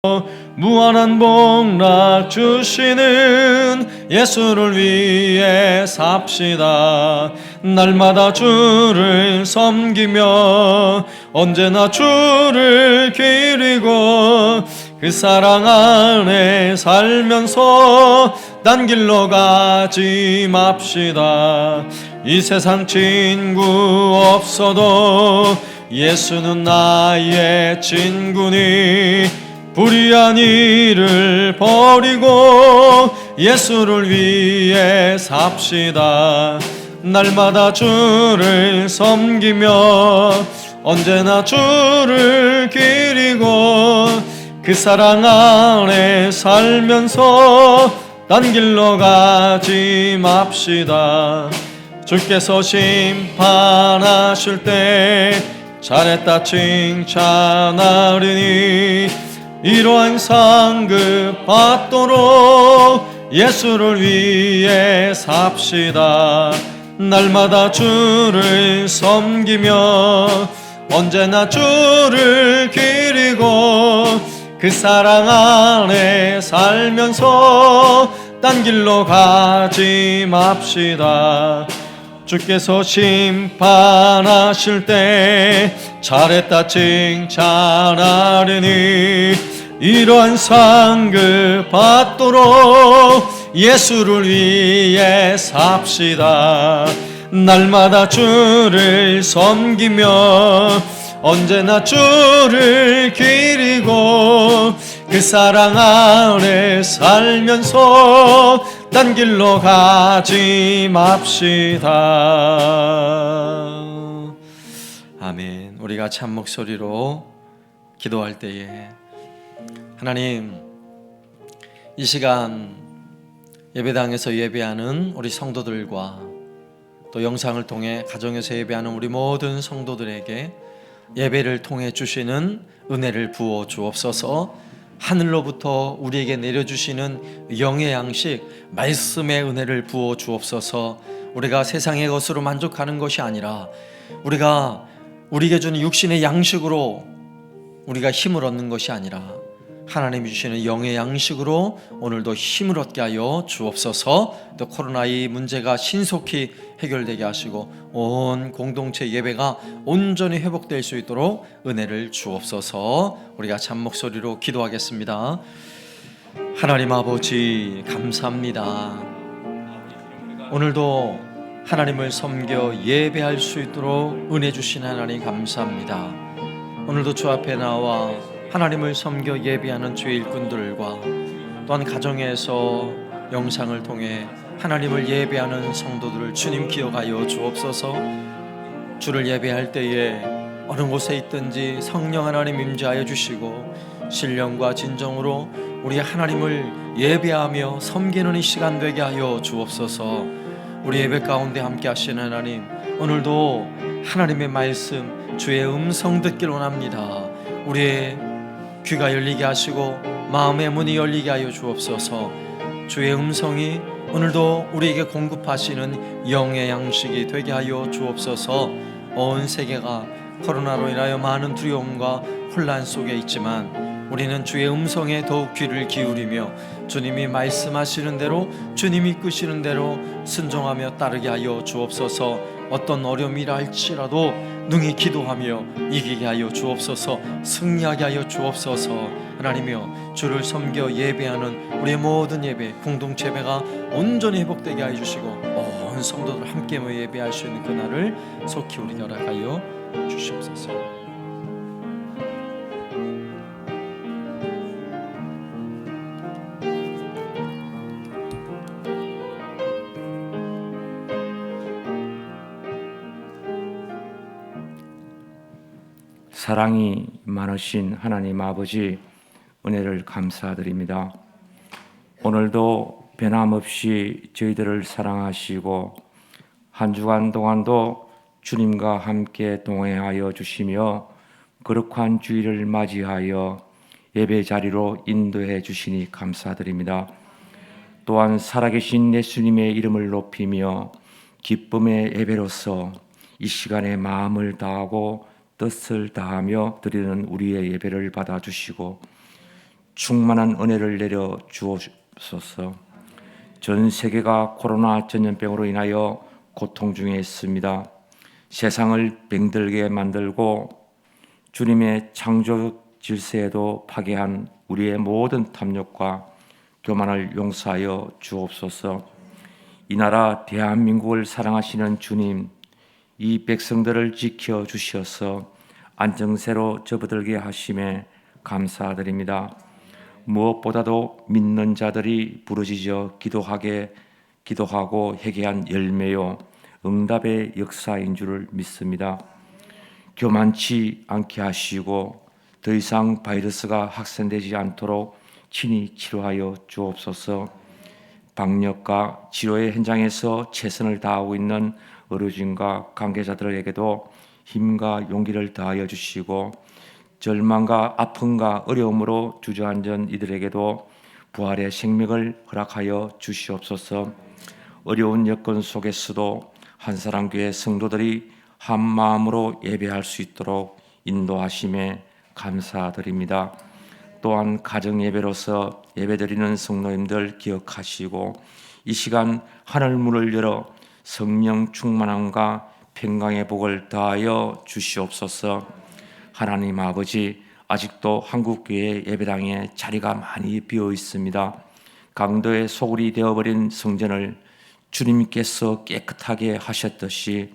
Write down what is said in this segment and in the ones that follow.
무한한 복락 주시는 예수를 위해 삽시다. 날마다 주를 섬기며 언제나 주를 기리고 그 사랑 안에 살면서 딴 길로 가지 맙시다. 이 세상 친구 없어도 예수는 나의 친구니 불의한 일을 버리고 예수를 위해 삽시다. 날마다 주를 섬기며 언제나 주를 기리고 그 사랑 안에 살면서 딴 길로 가지 맙시다. 주께서 심판하실 때 잘했다 칭찬하리니 이러한 상급 받도록 예수를 위해 삽시다. 날마다 주를 섬기며 언제나 주를 기리고 그 사랑 안에 살면서 딴 길로 가지 맙시다. 주께서 심판하실 때 잘했다 칭찬하리니 이러한 상급 받도록 예수를 위해 삽시다. 날마다 주를 섬기며 언제나 주를 기리고 그 사랑 안에 살면서 딴 길로 가지 맙시다. 아멘. 우리가 참 목소리로 기도할 때에 하나님, 이 시간 예배당에서 예배하는 우리 성도들과 또 영상을 통해 가정에서 예배하는 우리 모든 성도들에게 예배를 통해 주시는 은혜를 부어 주옵소서. 하늘로부터 우리에게 내려주시는 영의 양식 말씀의 은혜를 부어 주옵소서. 우리가 세상의 것으로 만족하는 것이 아니라 우리가 우리에게 주는 육신의 양식으로 우리가 힘을 얻는 것이 아니라 하나님이 주시는 영의 양식으로 오늘도 힘을 얻게 하여 주옵소서. 또 코로나2 문제가 신속히 해결되게 하시고 온 공동체 예배가 온전히 회복될 수 있도록 은혜를 주옵소서. 우리가 참 목소리로 기도하겠습니다. 하나님 아버지 감사합니다. 오늘도 하나님을 섬겨 예배할 수 있도록 은혜 주신 하나님 감사합니다. 오늘도 주 앞에 나와 하나님을 섬겨 예배하는 주의 일꾼들과 또한 가정에서 영상을 통해 하나님을 예배하는 성도들을 주님 기억하여 주옵소서. 주를 예배할 때에 어느 곳에 있든지 성령 하나님 임재하여 주시고 신령과 진정으로 우리 하나님을 예배하며 섬기는 이 시간 되게 하여 주옵소서. 우리 예배 가운데 함께 하시는 하나님, 오늘도 하나님의 말씀 주의 음성 듣기를 원합니다. 우리의 귀가 열리게 하시고 마음의 문이 열리게 하여 주옵소서. 주의 음성이 오늘도 우리에게 공급하시는 영의 양식이 되게 하여 주옵소서. 온 세계가 코로나로 인하여 많은 두려움과 혼란 속에 있지만 우리는 주의 음성에 더욱 귀를 기울이며 주님이 말씀하시는 대로 주님이 이끄시는 대로 순종하며 따르게 하여 주옵소서. 어떤 어려움이라 할지라도 능히 기도하며 이기게 하여 주옵소서. 승리하게 하여 주옵소서. 하나님이여, 주를 섬겨 예배하는 우리의 모든 예배 공동체 예배가 온전히 회복되게 하여 주시고 온 성도들 함께 모여 예배할 수 있는 그날을 속히 우리에게 허락하여 주시옵소서. 사랑이 많으신 하나님 아버지, 은혜를 감사드립니다. 오늘도 변함없이 저희들을 사랑하시고 한 주간 동안도 주님과 함께 동행하여 주시며 거룩한 주일을 맞이하여 예배 자리로 인도해 주시니 감사드립니다. 또한 살아계신 예수님의 이름을 높이며 기쁨의 예배로서 이 시간에 마음을 다하고 뜻을 다하며 드리는 우리의 예배를 받아주시고 충만한 은혜를 내려 주옵소서. 전 세계가 코로나 전염병으로 인하여 고통 중에 있습니다. 세상을 병들게 만들고 주님의 창조 질서에도 파괴한 우리의 모든 탐욕과 교만을 용서하여 주옵소서. 이 나라 대한민국을 사랑하시는 주님, 이 백성들을 지켜 주셔서 안정세로 접어들게 하심에 감사드립니다. 무엇보다도 믿는 자들이 부르짖어 기도하고 회개한 열매요 응답의 역사인 줄을 믿습니다. 교만치 않게 하시고 더 이상 바이러스가 확산되지 않도록 친히 치료하여 주옵소서. 방역과 치료의 현장에서 최선을 다하고 있는 의료진과 관계자들에게도 힘과 용기를 다하여 주시고, 절망과 아픔과 어려움으로 주저앉은 이들에게도 부활의 생명을 허락하여 주시옵소서. 어려운 여건 속에서도 한사랑교회 성도들이 한 마음으로 예배할 수 있도록 인도하심에 감사드립니다. 또한 가정 예배로서 예배드리는 성도님들 기억하시고, 이 시간 하늘 문을 열어 성령 충만함과 평강의 복을 다하여 주시옵소서. 하나님 아버지, 아직도 한국교회 예배당에 자리가 많이 비어 있습니다. 강도의 소굴이 되어버린 성전을 주님께서 깨끗하게 하셨듯이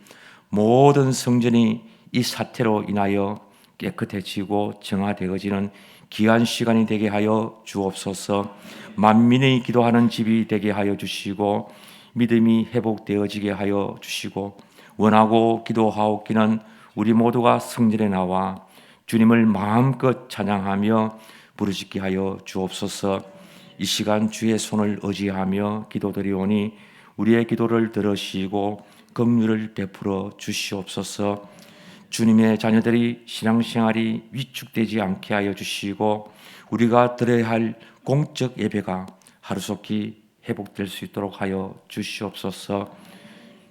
모든 성전이 이 사태로 인하여 깨끗해지고 정화되어지는 귀한 시간이 되게 하여 주옵소서. 만민이 기도하는 집이 되게 하여 주시고, 믿음이 회복되어지게 하여 주시고, 원하고 기도하옵기는 우리 모두가 성전에 나와 주님을 마음껏 찬양하며 부르짖게 하여 주옵소서. 이 시간 주의 손을 의지하며 기도드리오니 우리의 기도를 들으시고 긍휼을 베풀어 주시옵소서. 주님의 자녀들이 신앙생활이 위축되지 않게 하여 주시고, 우리가 드려야 할 공적 예배가 하루속히 회복될 수 있도록 하여 주시옵소서.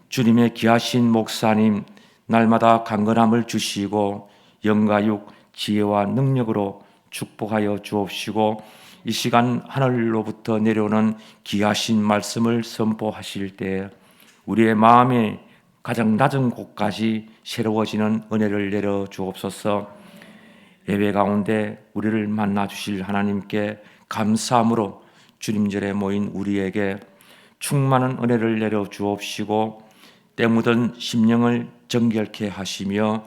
주님의 귀하신 목사님, 날마다 강건함을 주시고 영가육 지혜와 능력으로 축복하여 주옵시고, 이 시간 하늘로부터 내려오는 귀하신 말씀을 선포하실 때 우리의 마음에 가장 낮은 곳까지 새로워지는 은혜를 내려 주옵소서. 예배 가운데 우리를 만나 주실 하나님께 감사함으로 주님절에 모인 우리에게 충만한 은혜를 내려 주옵시고, 때 묻은 심령을 정결케 하시며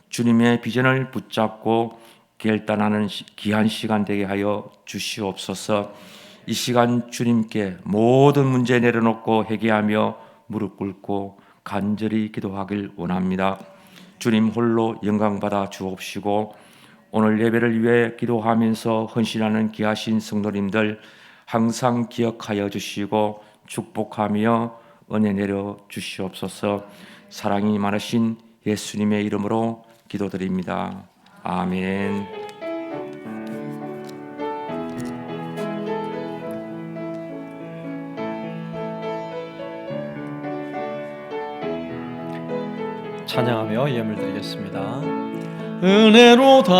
주님의 비전을 붙잡고 결단하는 귀한 시간 되게 하여 주시옵소서. 이 시간 주님께 모든 문제 내려놓고 회개하며 무릎 꿇고 간절히 기도하길 원합니다. 주님 홀로 영광받아 주옵시고, 오늘 예배를 위해 기도하면서 헌신하는 귀하신 성도님들 항상 기억하여 주시고 축복하며 은혜 내려 주시옵소서. 사랑이 많으신 예수님의 이름으로 기도드립니다. 아멘. 찬양하며 예물 드리겠습니다. 은혜로다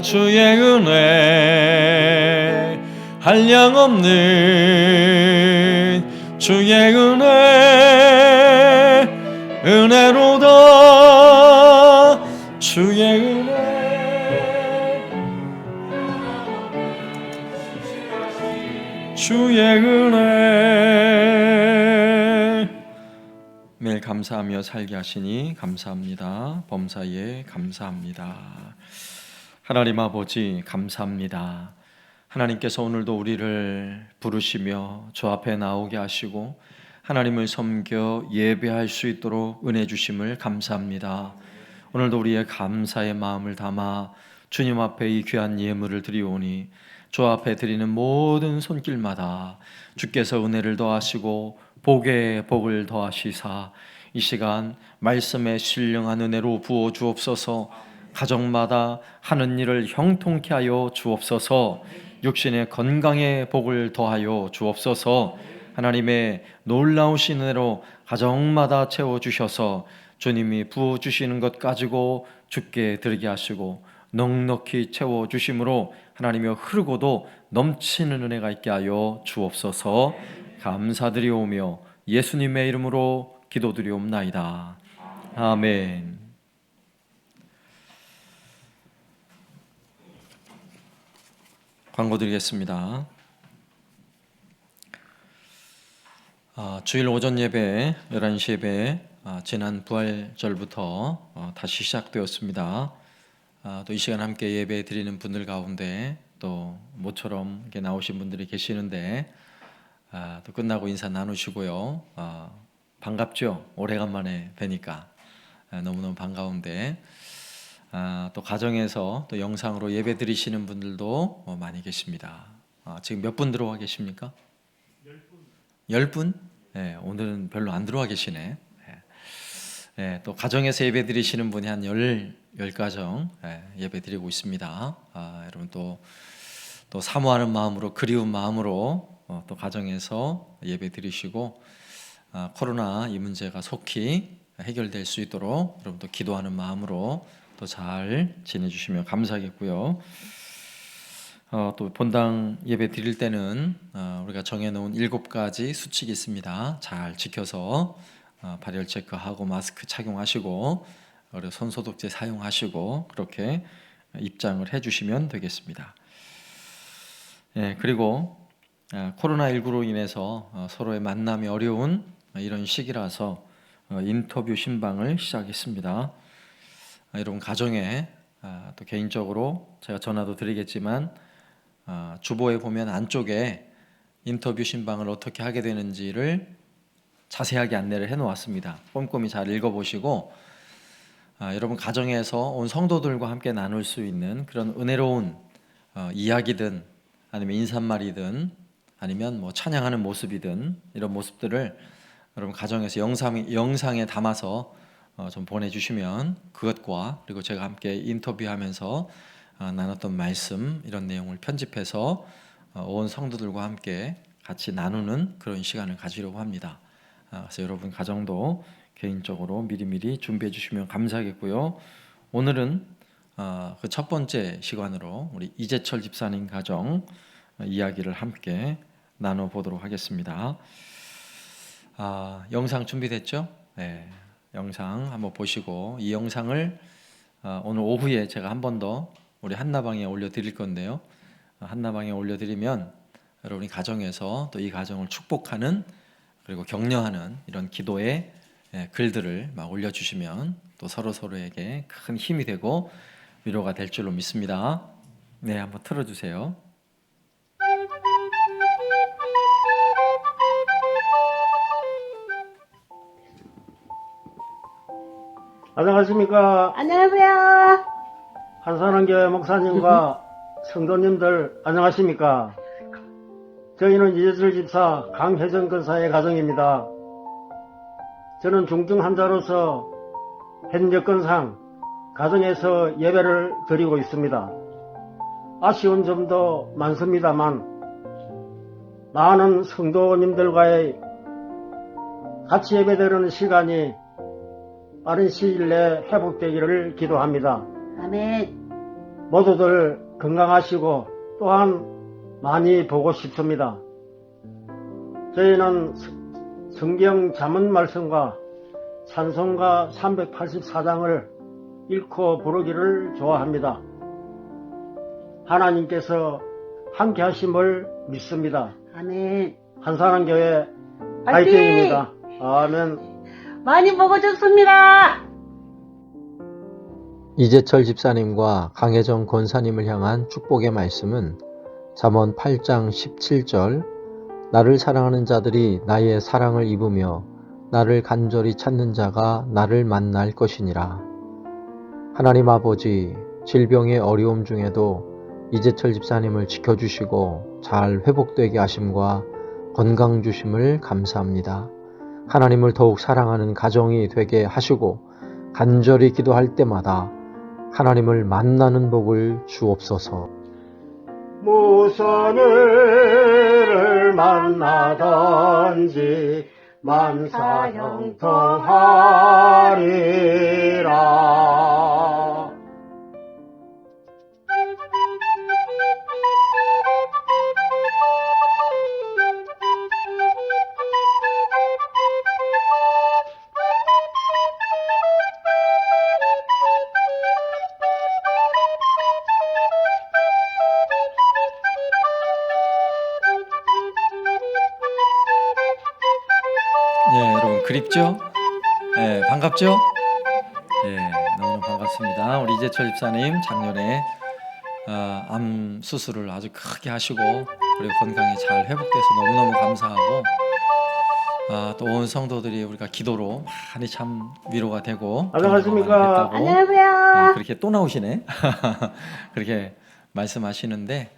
주의 은혜, 한량없는 주의 은혜, 은혜로다 주의 은혜, 주의 은혜. 매일 감사하며 살게 하시니 감사합니다. 범사에 감사합니다. 하나님 아버지 감사합니다. 하나님께서 오늘도 우리를 부르시며 주 앞에 나오게 하시고 하나님을 섬겨 예배할 수 있도록 은혜 주심을 감사합니다. 오늘도 우리의 감사의 마음을 담아 주님 앞에 이 귀한 예물을 드리오니 주 앞에 드리는 모든 손길마다 주께서 은혜를 더하시고 복에 복을 더하시사 이 시간 말씀에 신령한 은혜로 부어 주옵소서. 가정마다 하는 일을 형통케 하여 주옵소서. 육신의 건강에 복을 더하여 주옵소서. 하나님의 놀라우신 은혜로 가정마다 채워주셔서 주님이 부어주시는 것 가지고 주께 드리게 하시고 넉넉히 채워주심으로 하나님여 흐르고도 넘치는 은혜가 있게 하여 주옵소서. 감사드리오며 예수님의 이름으로 기도드리옵나이다. 아멘. 광고 드리겠습니다. 주일 오전 예배 11시 예배 지난 부활절부터 다시 시작되었습니다. 또 이 시간 함께 예배 드리는 분들 가운데 또 모처럼 이렇게 나오신 분들이 계시는데 또 끝나고 인사 나누시고요. 반갑죠? 오래간만에 뵈니까 너무너무 반가운데 또 가정에서 또 영상으로 예배 드리시는 분들도 많이 계십니다. 지금 몇 분 들어와 계십니까? 10분? 네, 오늘은 별로 안 들어와 계시네. 네, 또 가정에서 예배 드리시는 분이 한 10가정 예배 드리고 있습니다. 여러분 또 사모하는 마음으로, 그리운 마음으로 또 가정에서 예배 드리시고 코로나 이 문제가 속히 해결될 수 있도록 여러분 또 기도하는 마음으로 또 잘 지내주시면 감사하겠고요. 또 본당 예배 드릴 때는 우리가 정해놓은 7가지 수칙이 있습니다. 잘 지켜서 발열 체크하고 마스크 착용하시고 그리고 손소독제 사용하시고 그렇게 입장을 해주시면 되겠습니다. 그리고 코로나19로 인해서 서로의 만남이 어려운 이런 시기라서 인터뷰 신방을 시작했습니다. 여러분 가정에 또 개인적으로 제가 전화도 드리겠지만 주보에 보면 안쪽에 인터뷰 신방을 어떻게 하게 되는지를 자세하게 안내를 해놓았습니다. 꼼꼼히 잘 읽어보시고 여러분 가정에서 온 성도들과 함께 나눌 수 있는 그런 은혜로운 이야기든 아니면 인사말이든 아니면 뭐 찬양하는 모습이든 이런 모습들을 여러분 가정에서 영상에 담아서 좀 보내주시면 그것과 그리고 제가 함께 인터뷰하면서 나눴던 말씀 이런 내용을 편집해서 온 성도들과 함께 같이 나누는 그런 시간을 가지려고 합니다. 그래서 여러분 가정도 개인적으로 미리미리 준비해 주시면 감사하겠고요. 오늘은 그 첫 번째 시간으로 우리 이재철 집사님 가정 이야기를 함께 나눠보도록 하겠습니다. 영상 준비됐죠? 네, 영상 한번 보시고 이 영상을 오늘 오후에 제가 한 번 더 우리 한나방에 올려드릴 건데요. 한나방에 올려드리면 여러분이 가정에서 또 이 가정을 축복하는 그리고 격려하는 이런 기도의 글들을 막 올려주시면 또 서로에게 큰 힘이 되고 위로가 될 줄로 믿습니다. 네, 한번 틀어주세요. 안녕하십니까. 안녕하세요. 한산원교회 목사님과 성도님들 안녕하십니까. 저희는 이재철 집사 강혜정 근사의 가정입니다. 저는 중증 환자로서 현 여건상 가정에서 예배를 드리고 있습니다. 아쉬운 점도 많습니다만 많은 성도님들과의 같이 예배드리는 시간이 빠른 시일 내에 회복되기를 기도합니다. 아멘. 모두들 건강하시고 또한 많이 보고 싶습니다. 저희는 성경 잠언 말씀과 찬송가 384장을 읽고 부르기를 좋아합니다. 하나님께서 함께 하심을 믿습니다. 아멘. 한산원교회 화이팅! 화이팅입니다. 아멘. 많이 먹어줬습니다. 이재철 집사님과 강혜정 권사님을 향한 축복의 말씀은 잠언 8장 17절 나를 사랑하는 자들이 나의 사랑을 입으며 나를 간절히 찾는 자가 나를 만날 것이니라. 하나님 아버지, 질병의 어려움 중에도 이재철 집사님을 지켜주시고 잘 회복되게 하심과 건강 주심을 감사합니다. 하나님을 더욱 사랑하는 가정이 되게 하시고 간절히 기도할 때마다 하나님을 만나는 복을 주옵소서. 무슨 일을 만나든지 만사형통하리라. 그립죠? 네, 반갑죠? 네, 너무너무 반갑습니다. 우리 이재철 집사님 작년에 암 수술을 아주 크게 하시고 그리고 건강이 잘 회복돼서 너무너무 감사하고 또 온 성도들이 우리가 기도로 많이 참 위로가 되고 안녕하십니까? 격려가 많이 됐다고 안녕하세요. 그렇게 또 나오시네. 그렇게 말씀하시는데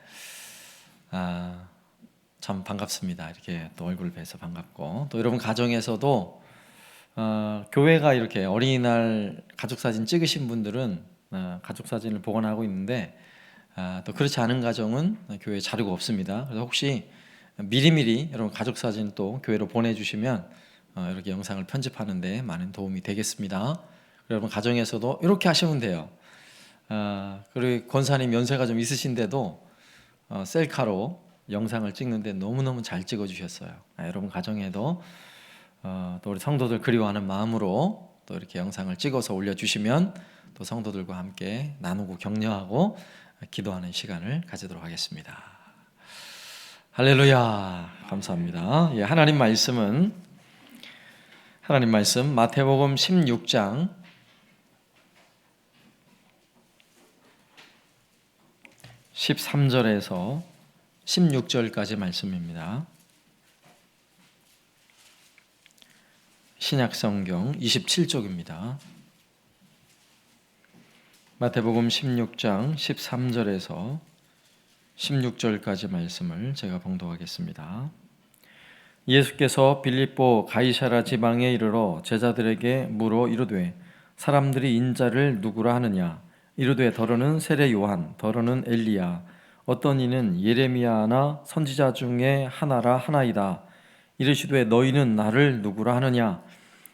참 반갑습니다. 이렇게 또 얼굴 뵈서 반갑고 또 여러분 가정에서도 교회가 이렇게 어린이날 가족 사진 찍으신 분들은 가족 사진을 보관하고 있는데 또 그렇지 않은 가정은 교회 자료가 없습니다. 그래서 혹시 미리미리 여러분 가족 사진 또 교회로 보내주시면 이렇게 영상을 편집하는데 많은 도움이 되겠습니다. 여러분 가정에서도 이렇게 하시면 돼요. 그리고 권사님 연세가 좀 있으신데도 셀카로 영상을 찍는데 너무너무 잘 찍어주셨어요. 여러분 가정에도 또 우리 성도들 그리워하는 마음으로 또 이렇게 영상을 찍어서 올려주시면 또 성도들과 함께 나누고 격려하고 기도하는 시간을 가지도록 하겠습니다. 할렐루야, 감사합니다. 예, 하나님 말씀 마태복음 16장 13절에서 16절까지 말씀입니다. 신약성경 27쪽입니다. 마태복음 16장 13절에서 16절까지 말씀을 제가 봉독하겠습니다. 예수께서 빌립보 가이사라 지방에 이르러 제자들에게 물어 이르되 사람들이 인자를 누구라 하느냐 이르되 더러는 세례 요한 더러는 엘리야 어떤 이는 예레미야나 선지자 중에 하나라 하나이다. 이르시되 너희는 나를 누구라 하느냐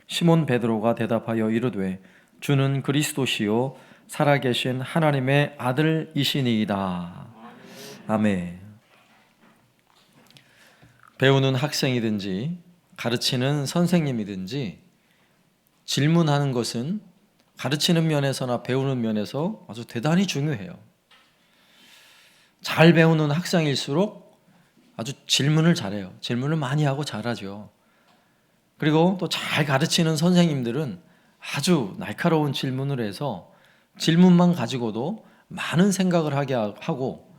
시몬 베드로가 대답하여 이르되 주는 그리스도시요 살아계신 하나님의 아들이시니이다. 아멘. 배우는 학생이든지 가르치는 선생님이든지 질문하는 것은 가르치는 면에서나 배우는 면에서 아주 대단히 중요해요. 잘 배우는 학생일수록 아주 질문을 잘해요. 질문을 많이 하고 잘하죠. 그리고 또 잘 가르치는 선생님들은 아주 날카로운 질문을 해서 질문만 가지고도 많은 생각을 하게 하고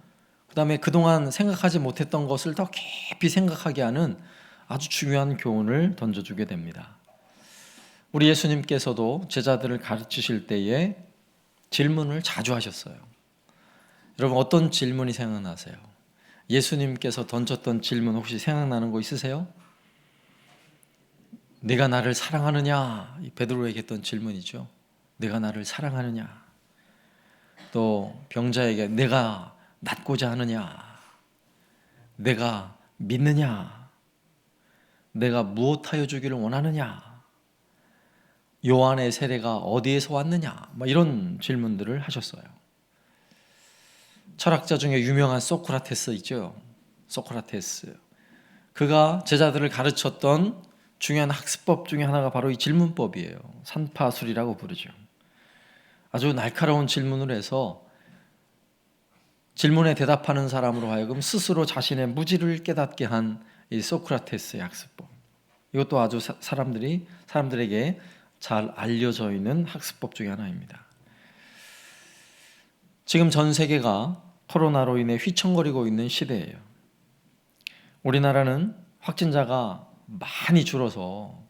그 다음에 그동안 생각하지 못했던 것을 더 깊이 생각하게 하는 아주 중요한 교훈을 던져주게 됩니다. 우리 예수님께서도 제자들을 가르치실 때에 질문을 자주 하셨어요. 여러분 어떤 질문이 생각나세요? 예수님께서 던졌던 질문 혹시 생각나는 거 있으세요? 내가 나를 사랑하느냐? 이 베드로에게 했던 질문이죠. 내가 나를 사랑하느냐? 또 병자에게 내가 낫고자 하느냐? 내가 믿느냐? 내가 무엇하여 주기를 원하느냐? 요한의 세례가 어디에서 왔느냐? 이런 질문들을 하셨어요. 철학자 중에 유명한 소크라테스 있죠. 소크라테스. 그가 제자들을 가르쳤던 중요한 학습법 중에 하나가 바로 이 질문법이에요. 산파술이라고 부르죠. 아주 날카로운 질문을 해서 질문에 대답하는 사람으로 하여금 스스로 자신의 무지를 깨닫게 한 이 소크라테스의 학습법. 이것도 아주 사람들에게 잘 알려져 있는 학습법 중에 하나입니다. 지금 전 세계가 코로나로 인해 휘청거리고 있는 시대예요. 우리나라는 확진자가 많이 줄어서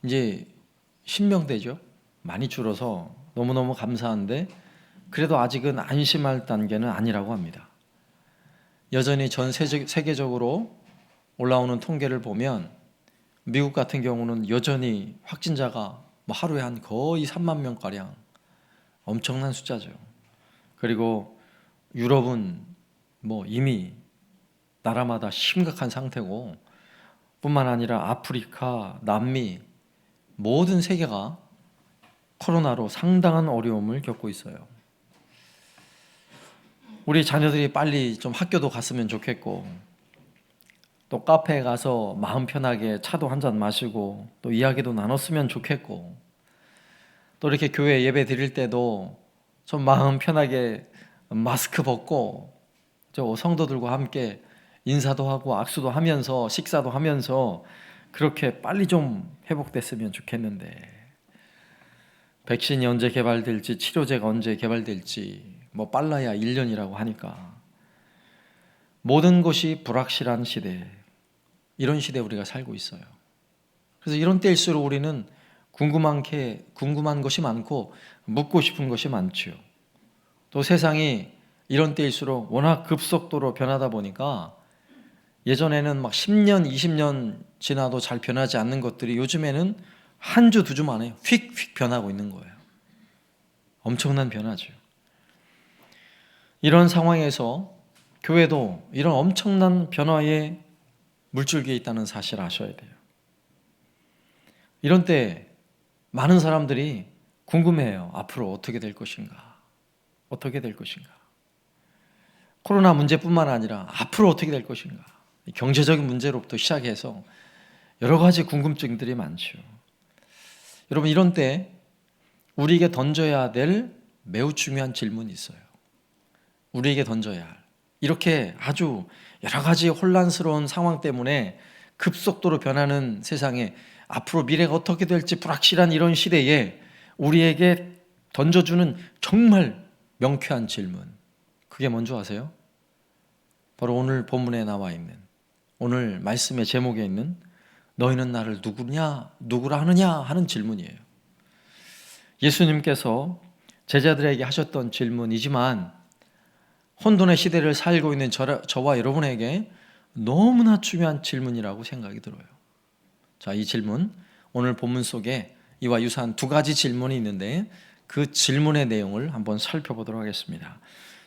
이제 신명대죠. 많이 줄어서 너무너무 감사한데 그래도 아직은 안심할 단계는 아니라고 합니다. 여전히 전 세계적으로 올라오는 통계를 보면 미국 같은 경우는 여전히 확진자가 하루에 한 거의 3만 명가량 엄청난 숫자죠. 그리고 유럽은 이미 나라마다 심각한 상태고 뿐만 아니라 아프리카, 남미 모든 세계가 코로나로 상당한 어려움을 겪고 있어요. 우리 자녀들이 빨리 좀 학교도 갔으면 좋겠고 또 카페에 가서 마음 편하게 차도 한잔 마시고 또 이야기도 나눴으면 좋겠고 또 이렇게 교회 예배 드릴 때도 좀 마음 편하게 마스크 벗고 저 성도들과 함께 인사도 하고 악수도 하면서 식사도 하면서 그렇게 빨리 좀 회복됐으면 좋겠는데 백신이 언제 개발될지 치료제가 언제 개발될지 뭐 빨라야 1년이라고 하니까 모든 것이 불확실한 시대, 이런 시대에 우리가 살고 있어요. 그래서 이런 때일수록 우리는 궁금한 것이 많고 묻고 싶은 것이 많죠. 또 세상이 이런 때일수록 워낙 급속도로 변하다 보니까 예전에는 막 10년, 20년 지나도 잘 변하지 않는 것들이 요즘에는 한 주, 두 주 만에 휙휙 변하고 있는 거예요. 엄청난 변화죠. 이런 상황에서 교회도 이런 엄청난 변화의 물줄기에 있다는 사실을 아셔야 돼요. 이런 때 많은 사람들이 궁금해해요. 앞으로 어떻게 될 것인가? 어떻게 될 것인가? 코로나 문제뿐만 아니라 앞으로 어떻게 될 것인가? 경제적인 문제로부터 시작해서 여러 가지 궁금증들이 많죠. 여러분, 이런 때 우리에게 던져야 될 매우 중요한 질문이 있어요. 우리에게 던져야 할. 이렇게 아주 여러 가지 혼란스러운 상황 때문에 급속도로 변하는 세상에 앞으로 미래가 어떻게 될지 불확실한 이런 시대에 우리에게 던져주는 정말 명쾌한 질문. 그게 뭔지 아세요? 바로 오늘 본문에 나와 있는, 오늘 말씀의 제목에 있는 너희는 나를 누구라 하느냐 하는 질문이에요. 예수님께서 제자들에게 하셨던 질문이지만 혼돈의 시대를 살고 있는 저와 여러분에게 너무나 중요한 질문이라고 생각이 들어요. 자, 이 질문, 오늘 본문 속에 이와 유사한 두 가지 질문이 있는데 그 질문의 내용을 한번 살펴보도록 하겠습니다.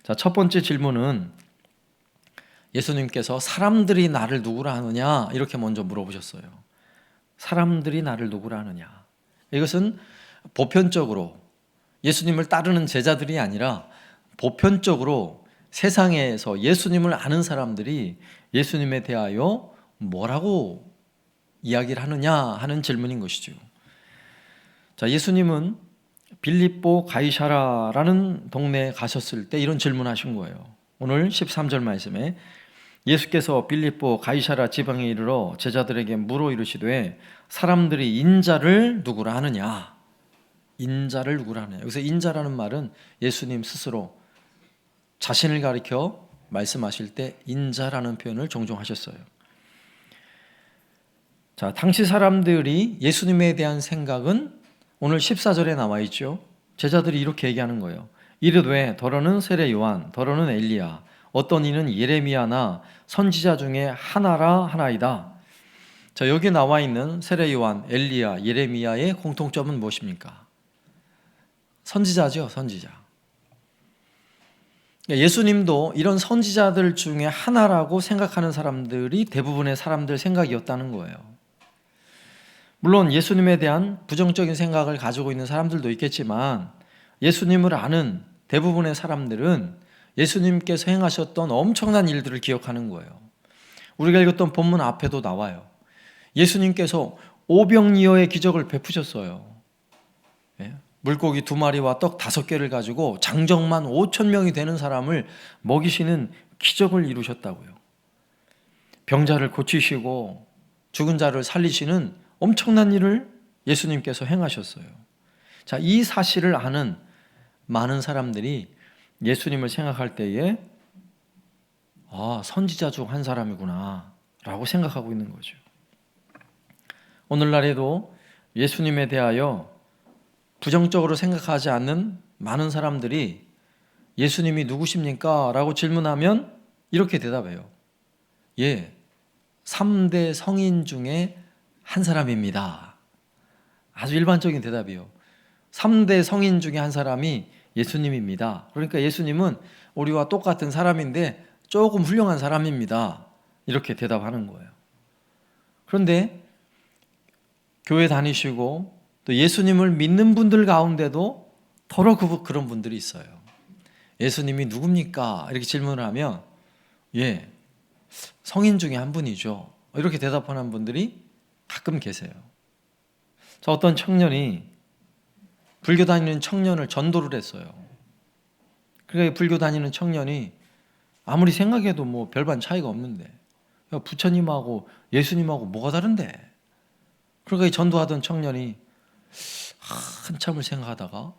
자, 첫 번째 질문은 예수님께서 사람들이 나를 누구라 하느냐 이렇게 먼저 물어보셨어요. 사람들이 나를 누구라 하느냐. 이것은 보편적으로 예수님을 따르는 제자들이 아니라 보편적으로 세상에서 예수님을 아는 사람들이 예수님에 대하여 뭐라고 이야기를 하느냐 하는 질문인 것이죠. 자, 예수님은 빌립보 가이사라라는 동네에 가셨을 때 이런 질문하신 거예요. 오늘 13절 말씀에 예수께서 빌립보 가이사라 지방에 이르러 제자들에게 물어 이르시되 사람들이 인자를 누구라 하느냐. 인자를 누구라 하느냐. 여기서 인자라는 말은 예수님 스스로 자신을 가리켜 말씀하실 때 인자라는 표현을 종종 하셨어요. 자, 당시 사람들이 예수님에 대한 생각은 오늘 14절에 나와 있죠. 제자들이 이렇게 얘기하는 거예요. 이르되 더러는 세례 요한, 더러는 엘리야, 어떤 이는 예레미야나 선지자 중에 하나라 하나이다. 자, 여기 나와 있는 세례 요한, 엘리야, 예레미야의 공통점은 무엇입니까? 선지자죠, 선지자. 예수님도 이런 선지자들 중에 하나라고 생각하는 사람들이 대부분의 사람들 생각이었다는 거예요. 물론 예수님에 대한 부정적인 생각을 가지고 있는 사람들도 있겠지만 예수님을 아는 대부분의 사람들은 예수님께서 행하셨던 엄청난 일들을 기억하는 거예요. 우리가 읽었던 본문 앞에도 나와요. 예수님께서 오병이어의 기적을 베푸셨어요. 물고기 2마리와 떡 5개를 가지고 장정만 5,000명이 되는 사람을 먹이시는 기적을 이루셨다고요. 병자를 고치시고 죽은 자를 살리시는 엄청난 일을 예수님께서 행하셨어요. 자, 이 사실을 아는 많은 사람들이 예수님을 생각할 때에 선지자 중 한 사람이구나 라고 생각하고 있는 거죠. 오늘날에도 예수님에 대하여 부정적으로 생각하지 않는 많은 사람들이 예수님이 누구십니까? 라고 질문하면 이렇게 대답해요. 3대 성인 중에 한 사람입니다. 아주 일반적인 대답이에요. 3대 성인 중에 한 사람이 예수님입니다. 그러니까 예수님은 우리와 똑같은 사람인데 조금 훌륭한 사람입니다. 이렇게 대답하는 거예요. 그런데 교회 다니시고 또 예수님을 믿는 분들 가운데도 더러 그런 분들이 있어요. 예수님이 누굽니까? 이렇게 질문을 하면 성인 중에 한 분이죠. 이렇게 대답하는 분들이 가끔 계세요. 저 어떤 청년이 불교 다니는 청년을 전도를 했어요. 그러니까 불교 다니는 청년이 아무리 생각해도 별반 차이가 없는데 부처님하고 예수님하고 뭐가 다른데? 그러니까 이 전도하던 청년이 한참을 생각하다가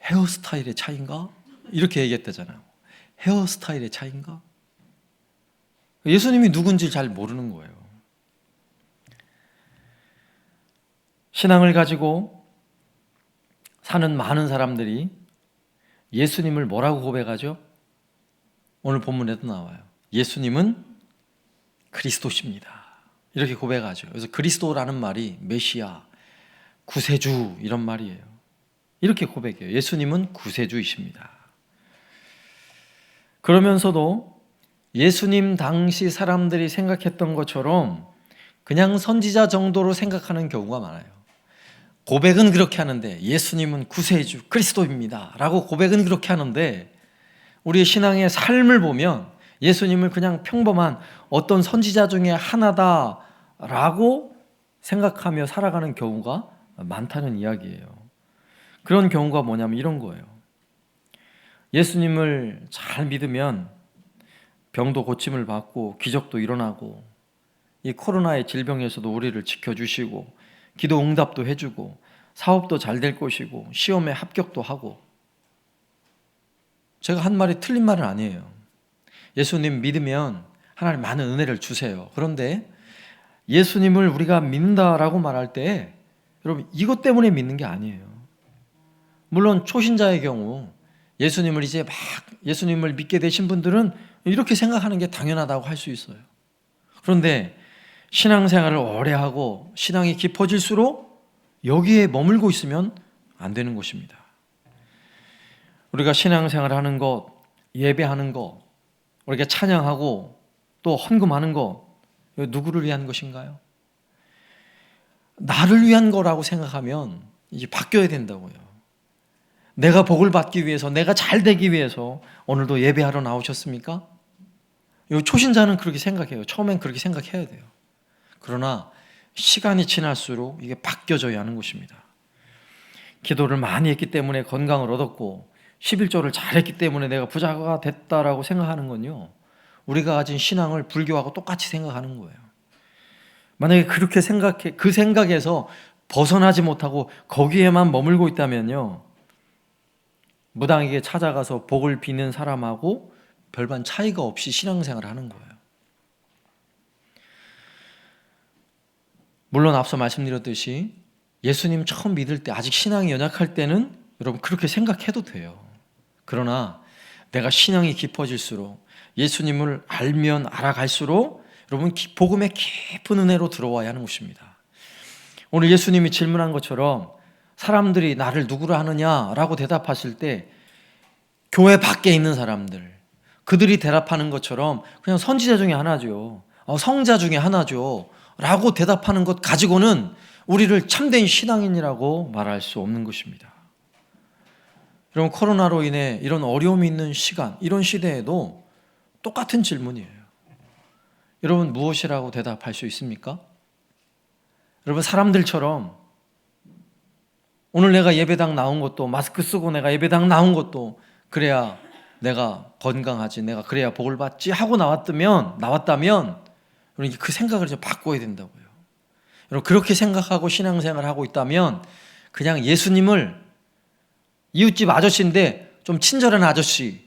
헤어스타일의 차이인가? 이렇게 얘기했다잖아요. 헤어스타일의 차이인가? 예수님이 누군지 잘 모르는 거예요. 신앙을 가지고 사는 많은 사람들이 예수님을 뭐라고 고백하죠? 오늘 본문에도 나와요. 예수님은 그리스도십니다. 이렇게 고백하죠. 그래서 그리스도라는 말이 메시아, 구세주 이런 말이에요. 이렇게 고백해요. 예수님은 구세주이십니다. 그러면서도 예수님 당시 사람들이 생각했던 것처럼 그냥 선지자 정도로 생각하는 경우가 많아요. 고백은 그렇게 하는데 예수님은 구세주 그리스도입니다 라고 고백은 그렇게 하는데 우리의 신앙의 삶을 보면 예수님을 그냥 평범한 어떤 선지자 중에 하나다라고 생각하며 살아가는 경우가 많다는 이야기예요. 그런 경우가 뭐냐면 이런 거예요. 예수님을 잘 믿으면 병도 고침을 받고 기적도 일어나고 이 코로나의 질병에서도 우리를 지켜주시고 기도 응답도 해주고 사업도 잘 될 것이고 시험에 합격도 하고. 제가 한 말이 틀린 말은 아니에요. 예수님 믿으면 하나님 많은 은혜를 주세요. 그런데 예수님을 우리가 믿는다라고 말할 때 여러분 이것 때문에 믿는 게 아니에요. 물론 초신자의 경우 예수님을 이제 막 예수님을 믿게 되신 분들은 이렇게 생각하는 게 당연하다고 할 수 있어요. 그런데 신앙생활을 오래 하고 신앙이 깊어질수록 여기에 머물고 있으면 안 되는 것입니다. 우리가 신앙생활을 하는 것, 예배하는 것, 우리가 찬양하고 또 헌금하는 것, 누구를 위한 것인가요? 나를 위한 거라고 생각하면 이제 바뀌어야 된다고요. 내가 복을 받기 위해서, 내가 잘 되기 위해서 오늘도 예배하러 나오셨습니까? 초신자는 그렇게 생각해요. 처음엔 그렇게 생각해야 돼요. 그러나 시간이 지날수록 이게 바뀌어져야 하는 것입니다. 기도를 많이 했기 때문에 건강을 얻었고 11조를 잘했기 때문에 내가 부자가 됐다라고 생각하는 건요, 우리가 가진 신앙을 불교하고 똑같이 생각하는 거예요. 만약에 그렇게 생각해 그 생각에서 벗어나지 못하고 거기에만 머물고 있다면요, 무당에게 찾아가서 복을 비는 사람하고 별반 차이가 없이 신앙생활을 하는 거예요. 물론 앞서 말씀드렸듯이 예수님 처음 믿을 때 아직 신앙이 연약할 때는 여러분 그렇게 생각해도 돼요. 그러나 내가 신앙이 깊어질수록 예수님을 알면 알아갈수록 여러분 복음의 깊은 은혜로 들어와야 하는 것입니다. 오늘 예수님이 질문한 것처럼 사람들이 나를 누구로 하느냐라고 대답하실 때 교회 밖에 있는 사람들, 그들이 대답하는 것처럼 그냥 선지자 중에 하나죠, 성자 중에 하나죠 라고 대답하는 것 가지고는 우리를 참된 신앙인이라고 말할 수 없는 것입니다. 여러분 코로나로 인해 이런 어려움이 있는 시간, 이런 시대에도 똑같은 질문이에요. 여러분 무엇이라고 대답할 수 있습니까? 여러분 사람들처럼 오늘 내가 예배당 나온 것도 마스크 쓰고 내가 예배당 나온 것도 그래야 내가 건강하지, 내가 그래야 복을 받지 하고 나왔다면 여러분 그 생각을 좀 바꿔야 된다고요. 여러분 그렇게 생각하고 신앙생활을 하고 있다면 그냥 예수님을 이웃집 아저씨인데 좀 친절한 아저씨,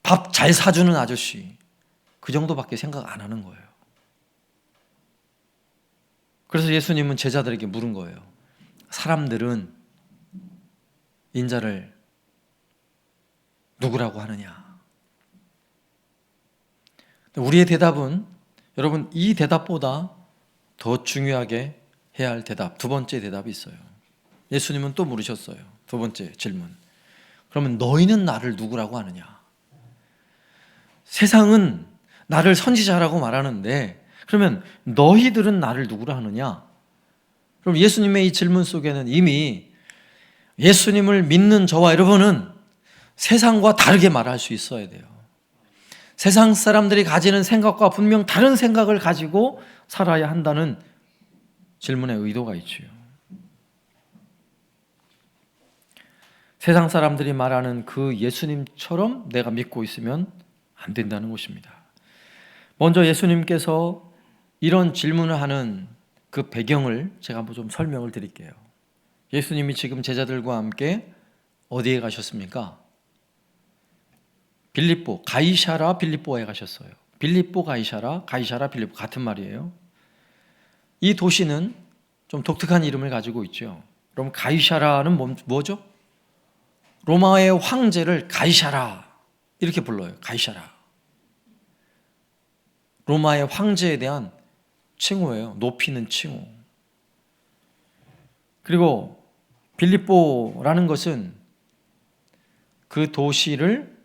밥 잘 사주는 아저씨, 그 정도밖에 생각 안 하는 거예요. 그래서 예수님은 제자들에게 물은 거예요. 사람들은 인자를 누구라고 하느냐? 우리의 대답은 여러분 이 대답보다 더 중요하게 해야 할 대답, 두 번째 대답이 있어요. 예수님은 또 물으셨어요. 두 번째 질문. 그러면 너희는 나를 누구라고 하느냐? 세상은 나를 선지자라고 말하는데 그러면 너희들은 나를 누구라 하느냐? 그럼 예수님의 이 질문 속에는 이미 예수님을 믿는 저와 여러분은 세상과 다르게 말할 수 있어야 돼요. 세상 사람들이 가지는 생각과 분명 다른 생각을 가지고 살아야 한다는 질문의 의도가 있지요. 세상 사람들이 말하는 그 예수님처럼 내가 믿고 있으면 안 된다는 것입니다. 먼저 예수님께서 이런 질문을 하는 그 배경을 제가 한번 좀 설명을 드릴게요. 예수님이 지금 제자들과 함께 어디에 가셨습니까? 빌립보, 가이사라 빌립보에 가셨어요. 빌립보 가이사라, 가이사라 빌립보 같은 말이에요. 이 도시는 좀 독특한 이름을 가지고 있죠. 그럼 가이사라는 뭐죠? 로마의 황제를 가이사라 이렇게 불러요. 가이사라. 로마의 황제에 대한 칭호예요. 높이는 칭호. 그리고 빌립보라는 것은 그 도시를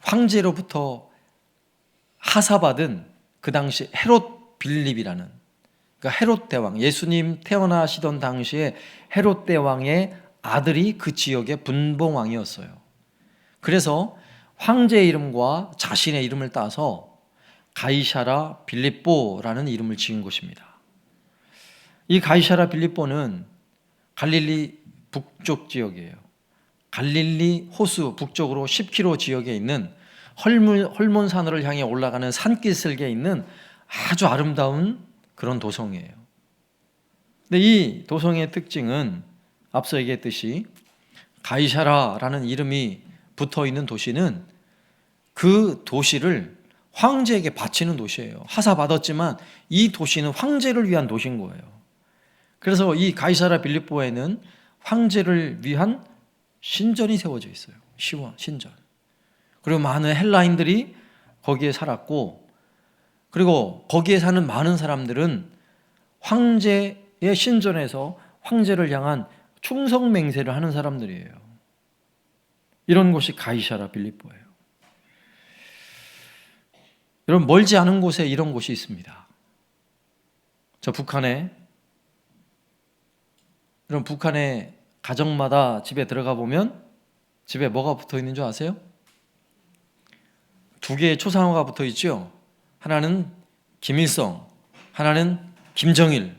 황제로부터 하사받은 그 당시 헤롯 빌립이라는, 그러니까 헤롯 대왕, 예수님 태어나시던 당시에 헤롯 대왕의 아들이 그 지역의 분봉왕이었어요. 그래서 황제의 이름과 자신의 이름을 따서 가이사라 빌립보라는 이름을 지은 곳입니다. 이 가이사라 빌립보는 갈릴리 북쪽 지역이에요. 갈릴리 호수 북쪽으로 10km 지역에 있는 헐몬산으로 향해 올라가는 산기슭에 있는 아주 아름다운 그런 도성이에요. 근데 이 도성의 특징은 앞서 얘기했듯이 가이사라라는 이름이 붙어 있는 도시는 그 도시를 황제에게 바치는 도시예요. 하사받았지만 이 도시는 황제를 위한 도시인 거예요. 그래서 이 가이사라 빌립보에는 황제를 위한 신전이 세워져 있어요. 신전. 그리고 많은 헬라인들이 거기에 살았고, 그리고 거기에 사는 많은 사람들은 황제의 신전에서 황제를 향한 충성 맹세를 하는 사람들이에요. 이런 곳이 가이사라 빌립보예요. 여러분, 멀지 않은 곳에 이런 곳이 있습니다. 저 북한에, 여러분, 북한의 가정마다 집에 들어가 보면 집에 뭐가 붙어 있는 줄 아세요? 두 개의 초상화가 붙어 있죠. 하나는 김일성, 하나는 김정일,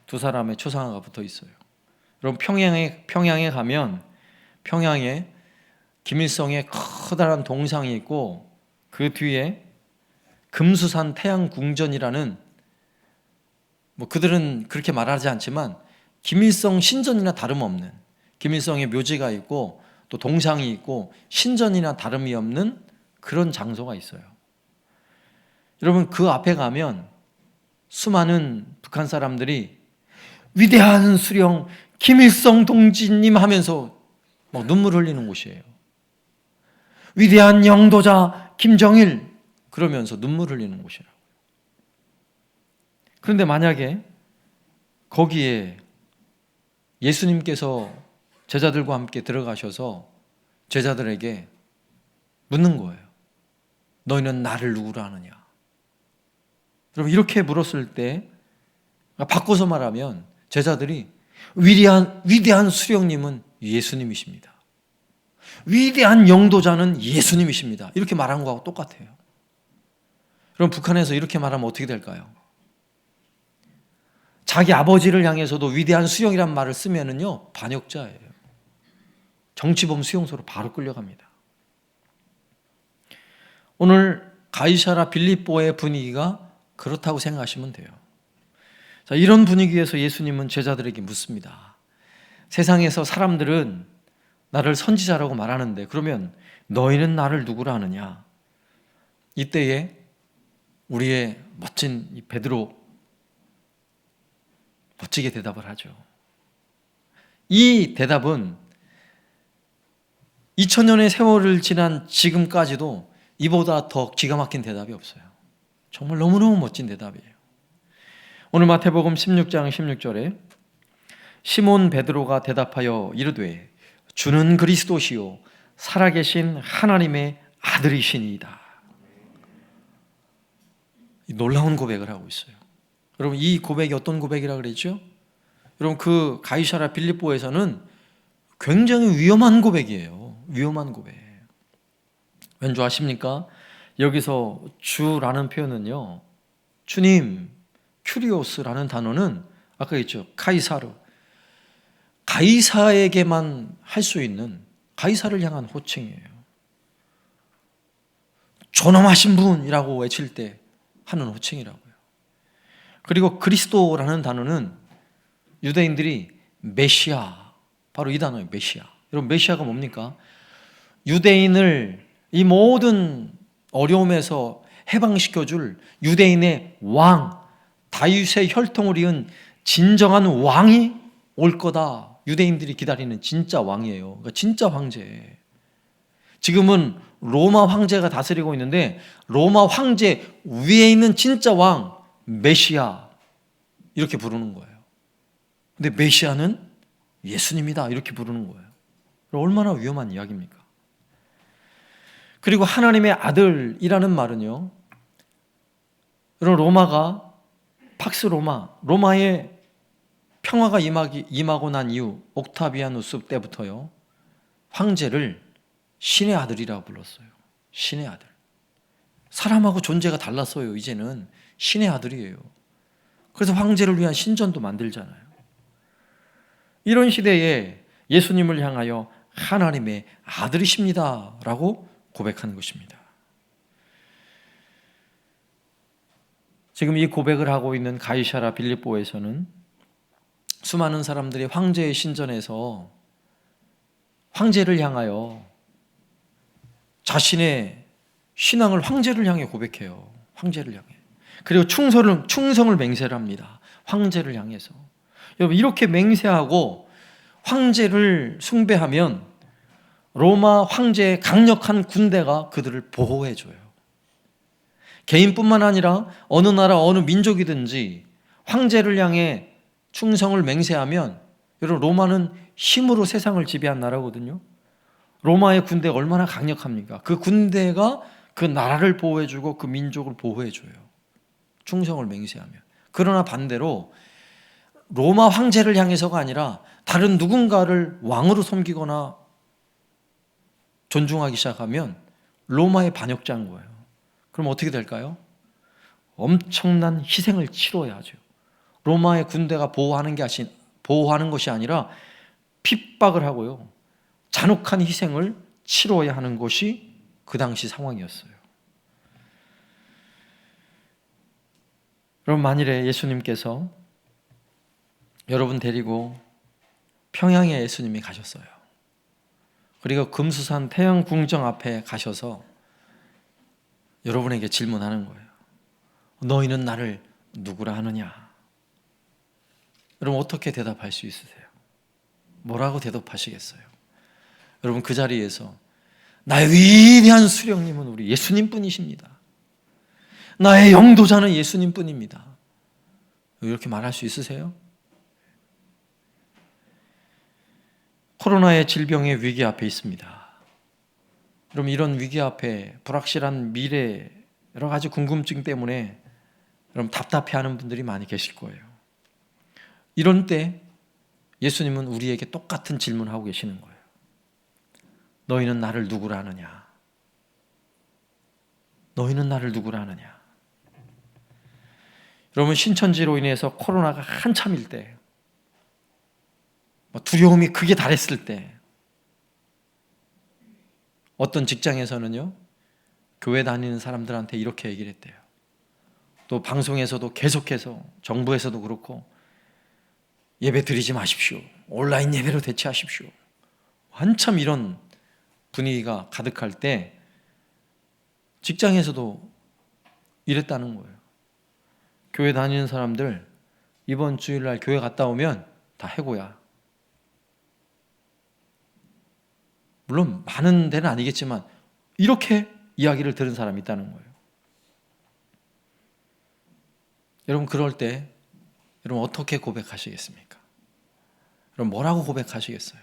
두 사람의 초상화가 붙어 있어요. 여러분, 평양에 가면 평양에 김일성의 커다란 동상이 있고 그 뒤에 금수산 태양궁전이라는, 그들은 그렇게 말하지 않지만 김일성 신전이나 다름없는, 김일성의 묘지가 있고 또 동상이 있고 신전이나 다름이 없는 그런 장소가 있어요. 여러분, 그 앞에 가면 수많은 북한 사람들이 위대한 수령 김일성 동지님 하면서 막 눈물 흘리는 곳이에요. 위대한 영도자 김정일 그러면서 눈물 흘리는 곳이라고요. 그런데 만약에 거기에 예수님께서 제자들과 함께 들어가셔서 제자들에게 묻는 거예요. 너희는 나를 누구로 아느냐? 여러분, 이렇게 물었을 때 바꿔서 말하면 제자들이 위대한 수령님은 예수님이십니다. 위대한 영도자는 예수님이십니다. 이렇게 말한 거하고 똑같아요. 그럼 북한에서 이렇게 말하면 어떻게 될까요? 자기 아버지를 향해서도 위대한 수령이란 말을 쓰면은요, 반역자예요. 정치범 수용소로 바로 끌려갑니다. 오늘 가이사라 빌립보의 분위기가 그렇다고 생각하시면 돼요. 자, 이런 분위기에서 예수님은 제자들에게 묻습니다. 세상에서 사람들은 나를 선지자라고 말하는데 그러면 너희는 나를 누구라 하느냐? 이때에 우리의 멋진 이 베드로 멋지게 대답을 하죠. 이 대답은 2000년의 세월을 지난 지금까지도 이보다 더 기가 막힌 대답이 없어요. 정말 너무너무 멋진 대답이에요. 오늘 마태복음 16장 16절에 시몬 베드로가 대답하여 이르되 주는 그리스도시요 살아계신 하나님의 아들이시니이다. 놀라운 고백을 하고 있어요. 여러분, 이 고백이 어떤 고백이라고 그랬죠? 여러분, 그 가이사라 빌립보에서는 굉장히 위험한 고백이에요. 위험한 고백. 왠 줄 아십니까? 여기서 주라는 표현은요, 주님, 큐리오스라는 단어는 아까 했죠, 카이사르, 가이사에게만 할 수 있는, 가이사를 향한 호칭이에요. 존엄하신 분이라고 외칠 때 하는 호칭이라고요. 그리고 그리스도라는 단어는 유대인들이 메시아, 바로 이 단어예요. 메시아. 여러분, 메시아가 뭡니까? 유대인을 이 모든 어려움에서 해방시켜줄 유대인의 왕, 다윗의 혈통을 이은 진정한 왕이 올 거다. 유대인들이 기다리는 진짜 왕이에요. 그러니까 진짜 황제. 지금은 로마 황제가 다스리고 있는데 로마 황제 위에 있는 진짜 왕, 메시아, 이렇게 부르는 거예요. 근데 메시아는 예수님이다, 이렇게 부르는 거예요. 얼마나 위험한 이야기입니까? 그리고 하나님의 아들이라는 말은요, 여러분, 로마가 팍스 로마의 평화가 임하고 난 이후 옥타비아누스 때부터요, 황제를 신의 아들이라고 불렀어요. 신의 아들. 사람하고 존재가 달랐어요. 이제는 신의 아들이에요. 그래서 황제를 위한 신전도 만들잖아요. 이런 시대에 예수님을 향하여 하나님의 아들이십니다 라고 고백하는 것입니다. 지금 이 고백을 하고 있는 가이사랴 빌립보에서는 수많은 사람들이 황제의 신전에서 황제를 향하여 자신의 신앙을 황제를 향해 고백해요. 황제를 향해. 그리고 충성을 맹세를 합니다. 황제를 향해서. 여러분, 이렇게 맹세하고 황제를 숭배하면 로마 황제의 강력한 군대가 그들을 보호해줘요. 개인뿐만 아니라 어느 나라 어느 민족이든지 황제를 향해 충성을 맹세하면, 여러분, 로마는 힘으로 세상을 지배한 나라거든요. 로마의 군대가 얼마나 강력합니까? 그 군대가 그 나라를 보호해주고 그 민족을 보호해줘요. 충성을 맹세하면. 그러나 반대로 로마 황제를 향해서가 아니라 다른 누군가를 왕으로 섬기거나 존중하기 시작하면 로마의 반역자인 거예요. 그럼 어떻게 될까요? 엄청난 희생을 치러야 하죠. 로마의 군대가 보호하는 것이 아니라 핍박을 하고요, 잔혹한 희생을 치러야 하는 것이 그 당시 상황이었어요. 여러분, 만일에 예수님께서 여러분 데리고 평양에 예수님이 가셨어요. 그리고 금수산 태양궁정 앞에 가셔서 여러분에게 질문하는 거예요. 너희는 나를 누구라 하느냐? 여러분, 어떻게 대답할 수 있으세요? 뭐라고 대답하시겠어요? 여러분, 그 자리에서 나의 위대한 수령님은 우리 예수님 뿐이십니다. 나의 영도자는 예수님 뿐입니다. 이렇게 말할 수 있으세요? 코로나의 질병의 위기 앞에 있습니다. 그럼 이런 위기 앞에 불확실한 미래, 여러 가지 궁금증 때문에 여러분 답답해하는 분들이 많이 계실 거예요. 이런 때 예수님은 우리에게 똑같은 질문을 하고 계시는 거예요. 너희는 나를 누구라 하느냐? 너희는 나를 누구라 하느냐? 여러분, 신천지로 인해서 코로나가 한참일 때, 두려움이 극에 달했을 때, 어떤 직장에서는요, 교회 다니는 사람들한테 이렇게 얘기를 했대요. 또 방송에서도 계속해서, 정부에서도 그렇고, 예배 드리지 마십시오. 온라인 예배로 대체하십시오. 한참 이런 분위기가 가득할 때 직장에서도 이랬다는 거예요. 교회 다니는 사람들 이번 주일날 교회 갔다 오면 다 해고야. 물론 많은 데는 아니겠지만 이렇게 이야기를 들은 사람이 있다는 거예요. 여러분, 그럴 때 여러분 어떻게 고백하시겠습니까? 여러분, 뭐라고 고백하시겠어요?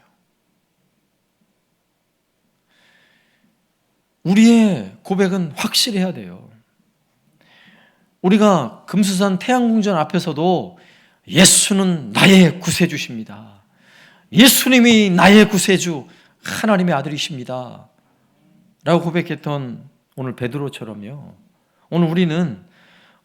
우리의 고백은 확실해야 돼요. 우리가 금수산 태양궁전 앞에서도 예수는 나의 구세주십니다. 예수님이 나의 구세주, 하나님의 아들이십니다 라고 고백했던 오늘 베드로처럼요, 오늘 우리는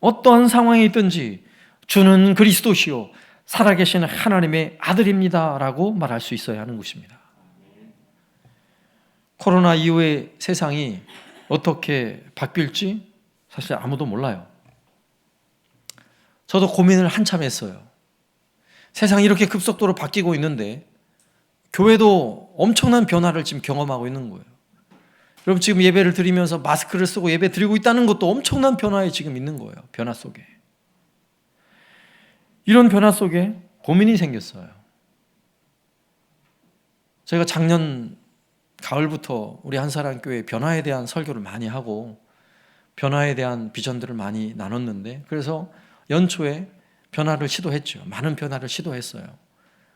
어떠한 상황에 있든지 주는 그리스도시요 살아계신 하나님의 아들입니다 라고 말할 수 있어야 하는 것입니다. 코로나 이후의 세상이 어떻게 바뀔지 사실 아무도 몰라요. 저도 고민을 한참 했어요. 세상이 이렇게 급속도로 바뀌고 있는데 교회도 엄청난 변화를 지금 경험하고 있는 거예요. 여러분 지금 예배를 드리면서 마스크를 쓰고 예배 드리고 있다는 것도 엄청난 변화에 지금 있는 거예요. 변화 속에. 이런 변화 속에 고민이 생겼어요. 제가 작년 가을부터 우리 한사랑교회 변화에 대한 설교를 많이 하고 변화에 대한 비전들을 많이 나눴는데, 그래서 연초에 변화를 시도했죠. 많은 변화를 시도했어요.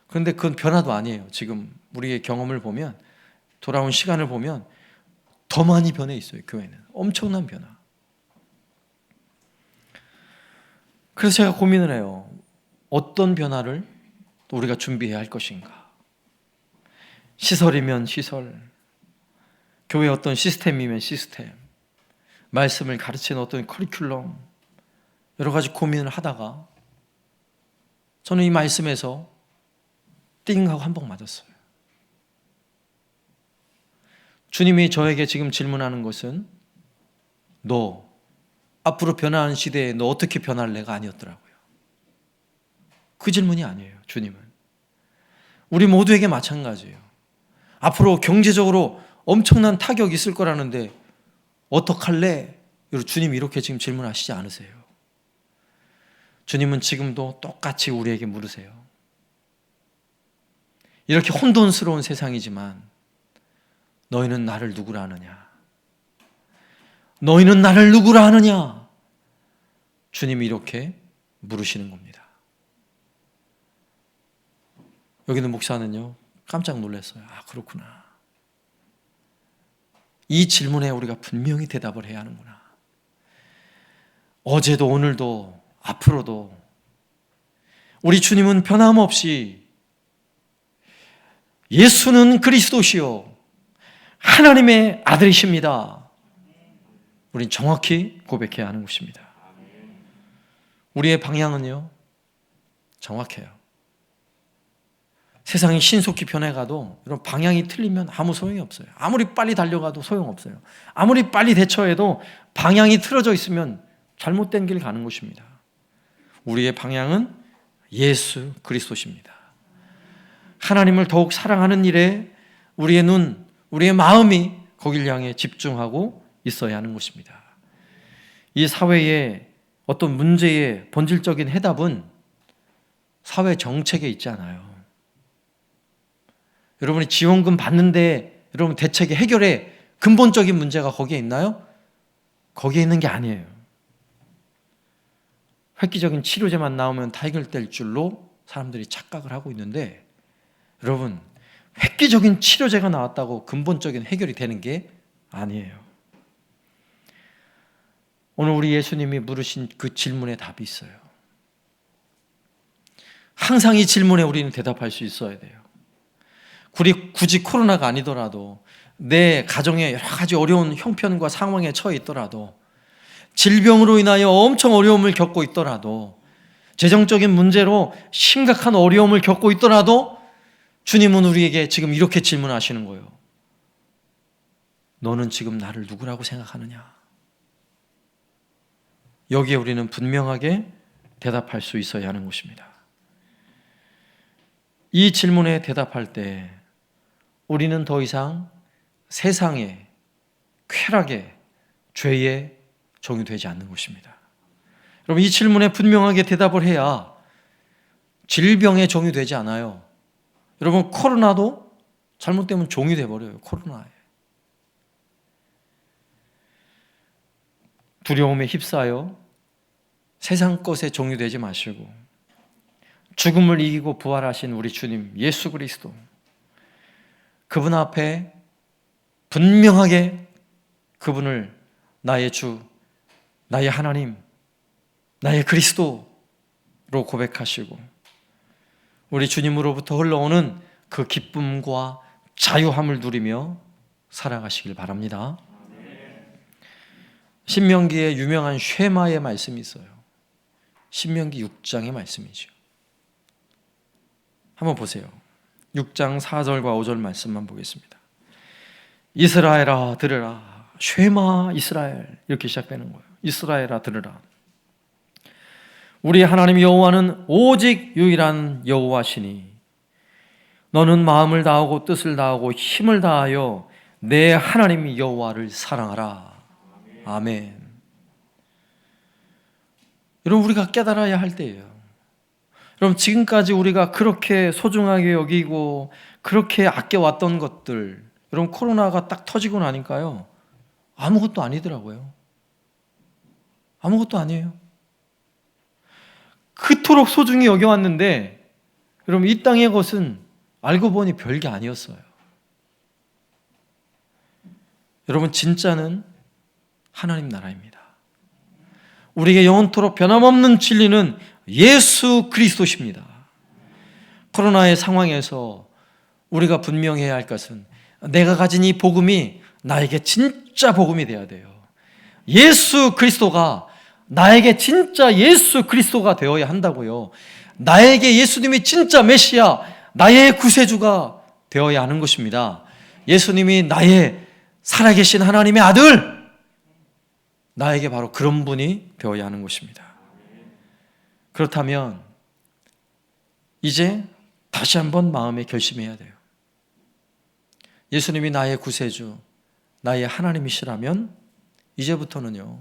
그런데 그건 변화도 아니에요. 지금 우리의 경험을 보면, 돌아온 시간을 보면 더 많이 변해 있어요. 교회는 엄청난 변화. 그래서 제가 고민을 해요. 어떤 변화를 또 우리가 준비해야 할 것인가. 시설이면 시설, 교회 어떤 시스템이면 시스템, 말씀을 가르치는 어떤 커리큘럼, 여러 가지 고민을 하다가 저는 이 말씀에서 띵 하고 한 방 맞았어요. 주님이 저에게 지금 질문하는 것은 너 앞으로 변화하는 시대에 너 어떻게 변할래가 아니었더라고요. 그 질문이 아니에요. 주님은 우리 모두에게 마찬가지예요. 앞으로 경제적으로 엄청난 타격이 있을 거라는데 어떡할래? 주님이 이렇게 지금 질문하시지 않으세요. 주님은 지금도 똑같이 우리에게 물으세요. 이렇게 혼돈스러운 세상이지만 너희는 나를 누구라 하느냐? 너희는 나를 누구라 하느냐? 주님이 이렇게 물으시는 겁니다. 여기는 목사는요, 깜짝 놀랐어요. 아, 그렇구나. 이 질문에 우리가 분명히 대답을 해야 하는구나. 어제도 오늘도 앞으로도 우리 주님은 변함없이 예수는 그리스도시요 하나님의 아들이십니다. 우린 정확히 고백해야 하는 것입니다. 우리의 방향은요, 정확해요. 세상이 신속히 변해가도 이런 방향이 틀리면 아무 소용이 없어요. 아무리 빨리 달려가도 소용없어요. 아무리 빨리 대처해도 방향이 틀어져 있으면 잘못된 길 가는 것입니다. 우리의 방향은 예수 그리스도십니다. 하나님을 더욱 사랑하는 일에 우리의 눈, 우리의 마음이 거길 향해 집중하고 있어야 하는 것입니다. 이 사회의 어떤 문제의 본질적인 해답은 사회 정책에 있지 않아요. 여러분이 지원금 받는데 여러분 대책의 해결의 근본적인 문제가 거기에 있나요? 거기에 있는 게 아니에요. 획기적인 치료제만 나오면 다 해결될 줄로 사람들이 착각을 하고 있는데, 여러분 획기적인 치료제가 나왔다고 근본적인 해결이 되는 게 아니에요. 오늘 우리 예수님이 물으신 그 질문에 답이 있어요. 항상 이 질문에 우리는 대답할 수 있어야 돼요. 굳이 코로나가 아니더라도 내 가정에 여러 가지 어려운 형편과 상황에 처해 있더라도, 질병으로 인하여 엄청 어려움을 겪고 있더라도, 재정적인 문제로 심각한 어려움을 겪고 있더라도 주님은 우리에게 지금 이렇게 질문하시는 거예요. 너는 지금 나를 누구라고 생각하느냐? 여기에 우리는 분명하게 대답할 수 있어야 하는 것입니다. 이 질문에 대답할 때 우리는 더 이상 세상의 쾌락의 죄의 종이 되지 않는 것입니다. 여러분, 이 질문에 분명하게 대답을 해야 질병의 종이 되지 않아요. 여러분, 코로나도 잘못되면 종이 돼버려요. 코로나에 두려움에 휩싸여 세상 것에 종이 되지 마시고 죽음을 이기고 부활하신 우리 주님 예수 그리스도, 그분 앞에 분명하게 그분을 나의 주, 나의 하나님, 나의 그리스도로 고백하시고 우리 주님으로부터 흘러오는 그 기쁨과 자유함을 누리며 살아가시길 바랍니다. 신명기에 유명한 쉐마의 말씀이 있어요. 신명기 6장의 말씀이죠. 한번 보세요. 6장 4절과 5절 말씀만 보겠습니다. 이스라엘아 들으라. 쉐마 이스라엘, 이렇게 시작되는 거예요. 이스라엘아 들으라. 우리 하나님 여호와는 오직 유일한 여호와시니 너는 마음을 다하고 뜻을 다하고 힘을 다하여 내 하나님 여호와를 사랑하라. 아멘. 여러분, 우리가 깨달아야 할 때예요. 여러분, 지금까지 우리가 그렇게 소중하게 여기고 그렇게 아껴왔던 것들, 여러분, 코로나가 딱 터지고 나니까요, 아무것도 아니더라고요. 아무것도 아니에요. 그토록 소중히 여겨왔는데, 여러분, 이 땅의 것은 알고 보니 별게 아니었어요. 여러분, 진짜는 하나님 나라입니다. 우리에게 영원토록 변함없는 진리는 예수 그리스도십니다. 코로나의 상황에서 우리가 분명해야 할 것은 내가 가진 이 복음이 나에게 진짜 복음이 되어야 돼요. 예수 그리스도가 나에게 진짜 예수 그리스도가 되어야 한다고요. 나에게 예수님이 진짜 메시아, 나의 구세주가 되어야 하는 것입니다. 예수님이 나의 살아계신 하나님의 아들, 나에게 바로 그런 분이 되어야 하는 것입니다. 그렇다면 이제 다시 한번 마음에 결심해야 돼요. 예수님이 나의 구세주, 나의 하나님이시라면 이제부터는요,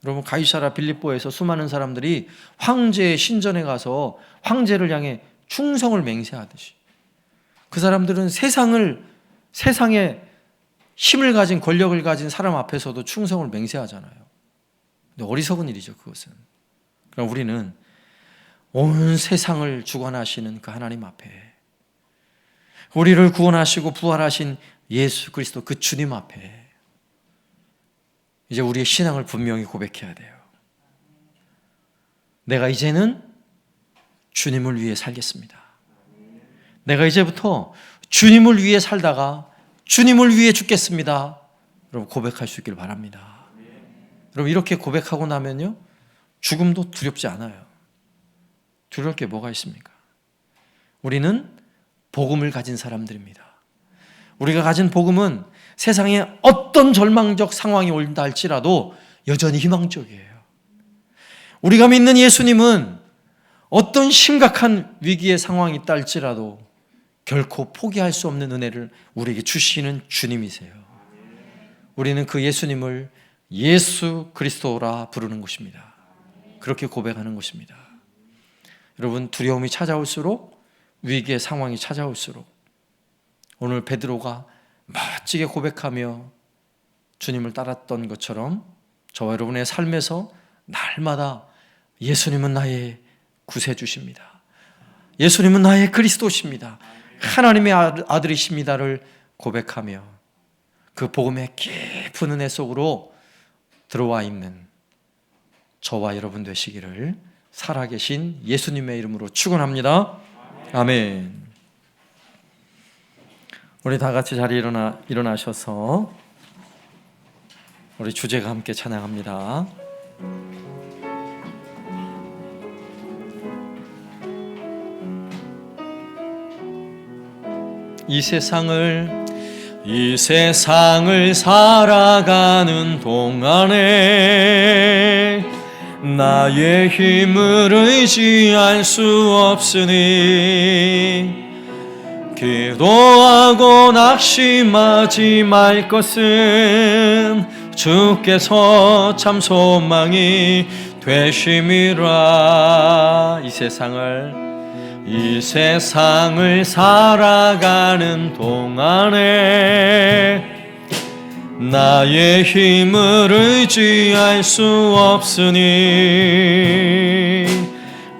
여러분, 가이사라 빌립보에서 수많은 사람들이 황제의 신전에 가서 황제를 향해 충성을 맹세하듯이, 그 사람들은 세상에 힘을 가진, 권력을 가진 사람 앞에서도 충성을 맹세하잖아요. 근데 어리석은 일이죠, 그것은. 그럼 우리는 온 세상을 주관하시는 그 하나님 앞에, 우리를 구원하시고 부활하신 예수 그리스도 그 주님 앞에 이제 우리의 신앙을 분명히 고백해야 돼요. 내가 이제는 주님을 위해 살겠습니다. 내가 이제부터 주님을 위해 살다가 주님을 위해 죽겠습니다. 여러분, 고백할 수 있기를 바랍니다. 여러분, 이렇게 고백하고 나면요, 죽음도 두렵지 않아요. 두려울 게 뭐가 있습니까? 우리는 복음을 가진 사람들입니다. 우리가 가진 복음은 세상에 어떤 절망적 상황이 온다 할지라도 여전히 희망적이에요. 우리가 믿는 예수님은 어떤 심각한 위기의 상황이 있다 할지라도 결코 포기할 수 없는 은혜를 우리에게 주시는 주님이세요. 우리는 그 예수님을 예수 그리스도라 부르는 것입니다. 그렇게 고백하는 것입니다. 여러분, 두려움이 찾아올수록, 위기의 상황이 찾아올수록, 오늘 베드로가 멋지게 고백하며 주님을 따랐던 것처럼 저와 여러분의 삶에서 날마다 예수님은 나의 구세주십니다. 예수님은 나의 그리스도십니다. 하나님의 아들이십니다를 고백하며 그 복음의 깊은 은혜 속으로 들어와 있는 저와 여러분 되시기를 살아계신 예수님의 이름으로 축원합니다. 아멘. 우리 다 같이 자리에 일어나셔서 우리 주제가 함께 찬양합니다. 이 세상을 살아가는 동안에 나의 힘을 의지할 수 없으니 기도하고 낙심하지 말 것은 주께서 참 소망이 되심이라. 이 세상을 살아가는 동안에 나의 힘을 의지할 수 없으니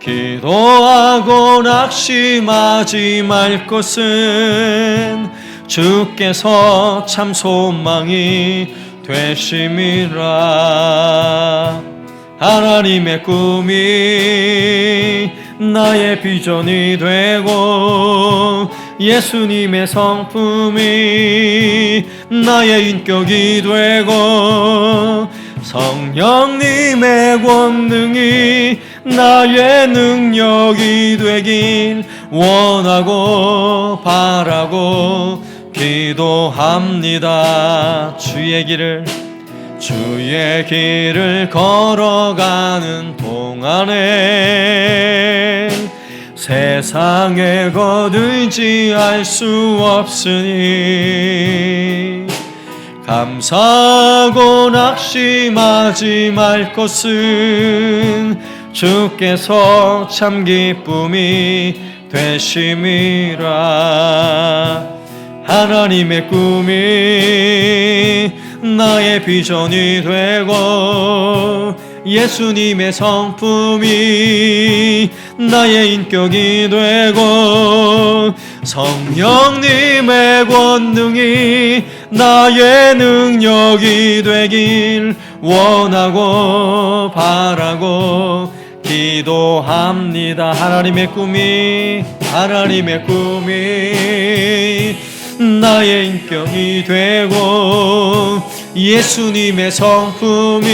기도하고 낙심하지 말 것은 주께서 참 소망이 되심이라. 하나님의 꿈이 나의 비전이 되고 예수님의 성품이 나의 인격이 되고 성령님의 권능이 나의 능력이 되길 원하고 바라고 기도합니다. 주의 주의 길을 걸어가는 동안에 세상의 것 의지할 수 없으니 감사하고 낙심하지 말 것은 주께서 참 기쁨이 되심이라. 하나님의 꿈이 나의 비전이 되고 예수님의 성품이 나의 인격이 되고 성령님의 권능이 나의 능력이 되길 원하고 바라고 기도합니다. 하나님의 꿈이 나의 인격이 되고 예수님의 성품이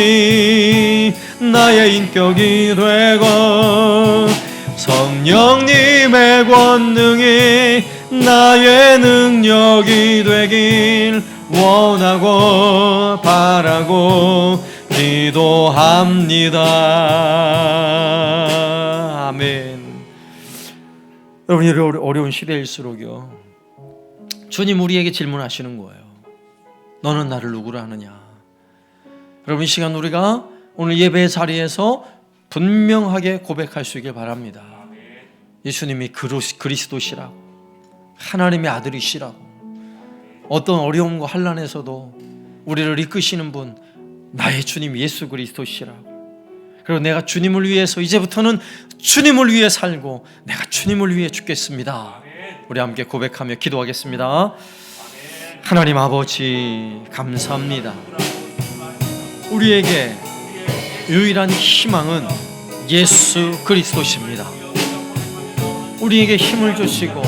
나의 인격이 되고 성령님의 권능이 나의 능력이 되길 원하고 바라고 기도합니다. 아멘. 여러분, 이 어려운 시대일수록요, 주님 우리에게 질문하시는 거예요. 너는 나를 누구로 하느냐? 여러분, 이 시간 우리가 오늘 예배의 자리에서 분명하게 고백할 수 있길 바랍니다. 예수님이 그리스도시라고, 하나님의 아들이시라고, 어떤 어려움과 환난에서도 우리를 이끄시는 분 나의 주님 예수 그리스도시라고. 그리고 내가 주님을 위해서 이제부터는 주님을 위해 살고 내가 주님을 위해 죽겠습니다. 우리 함께 고백하며 기도하겠습니다. 하나님 아버지, 감사합니다. 우리에게 유일한 희망은 예수 그리스도십니다. 우리에게 힘을 주시고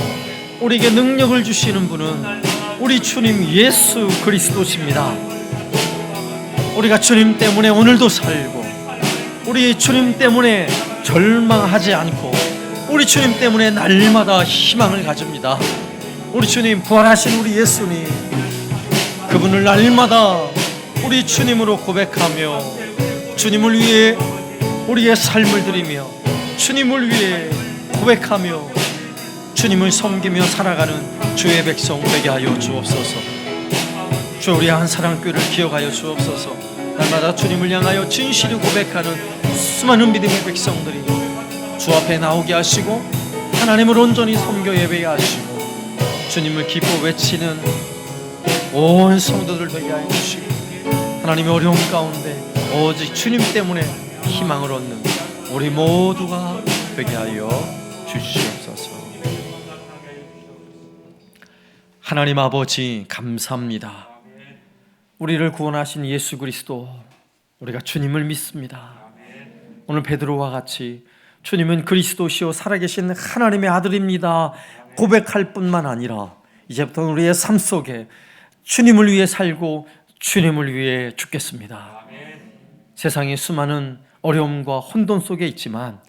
우리에게 능력을 주시는 분은 우리 주님 예수 그리스도십니다. 우리가 주님 때문에 오늘도 살고, 우리 주님 때문에 절망하지 않고, 우리 주님 때문에 날마다 희망을 가집니다. 우리 주님, 부활하신 우리 예수님, 그분을 날마다 우리 주님으로 고백하며 주님을 위해 우리의 삶을 드리며 주님을 위해 고백하며 주님을 섬기며 살아가는 주의 백성 되게 하여 주옵소서. 주, 우리 한사랑교회를 기억하여 주옵소서. 날마다 주님을 향하여 진실히 고백하는 수많은 믿음의 백성들이 주 앞에 나오게 하시고 하나님을 온전히 섬겨 예배하게 하시고 주님을 기뻐 외치는 온 성도들 되게 하여 주시고, 하나님의 어려움 가운데 오직 주님 때문에 희망을 얻는 우리 모두가 되게 하여 주시옵소서. 하나님 아버지, 감사합니다. 우리를 구원하신 예수 그리스도, 우리가 주님을 믿습니다. 오늘 베드로와 같이 주님은 그리스도시요 살아계신 하나님의 아들입니다 고백할 뿐만 아니라 이제부터 우리의 삶 속에 주님을 위해 살고 주님을 위해 죽겠습니다. 세상에 수많은 어려움과 혼돈 속에 있지만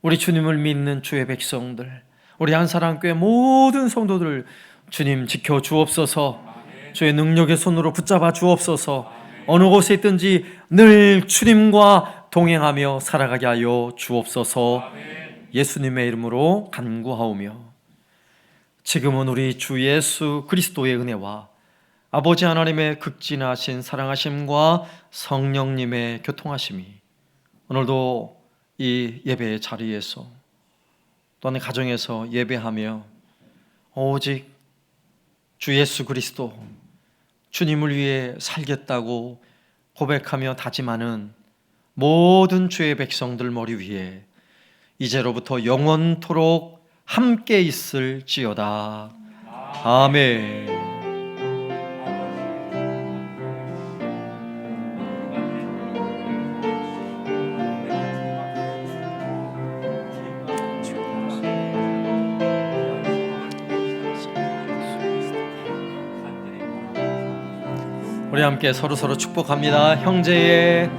우리 주님을 믿는 주의 백성들, 우리 한사랑교회 모든 성도들 주님 지켜 주옵소서. 주의 능력의 손으로 붙잡아 주옵소서. 어느 곳에 있든지 늘 주님과 동행하며 살아가게 하여 주옵소서. 예수님의 이름으로 간구하오며, 지금은 우리 주 예수 그리스도의 은혜와 아버지 하나님의 극진하신 사랑하심과 성령님의 교통하심이 오늘도 이 예배의 자리에서 또는 가정에서 예배하며 오직 주 예수 그리스도, 주님을 위해 살겠다고 고백하며 다짐하는 모든 주의 백성들 머리 위에 이제로부터 영원토록 함께 있을지어다. 아멘. 우리 함께 서로서로 축복합니다. 형제의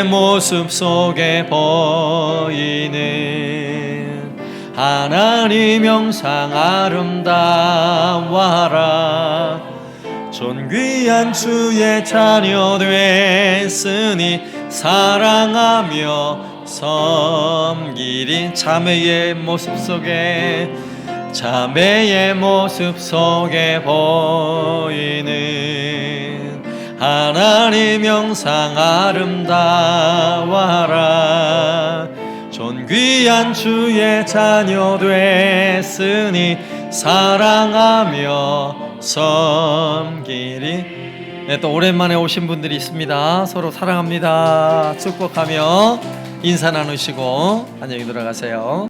모습 속에 보이는 하나님 형상 아름다워라. 존귀한 주의 자녀 됐으니 사랑하며 섬기리. 자매의 모습 속에 보이는 하나님 영상 아름다워라. 존귀한 주의 자녀 됐으니 사랑하며 섬기리. 네, 또 오랜만에 오신 분들이 있습니다. 서로 사랑합니다 축복하며 인사 나누시고 안녕히 들어가세요.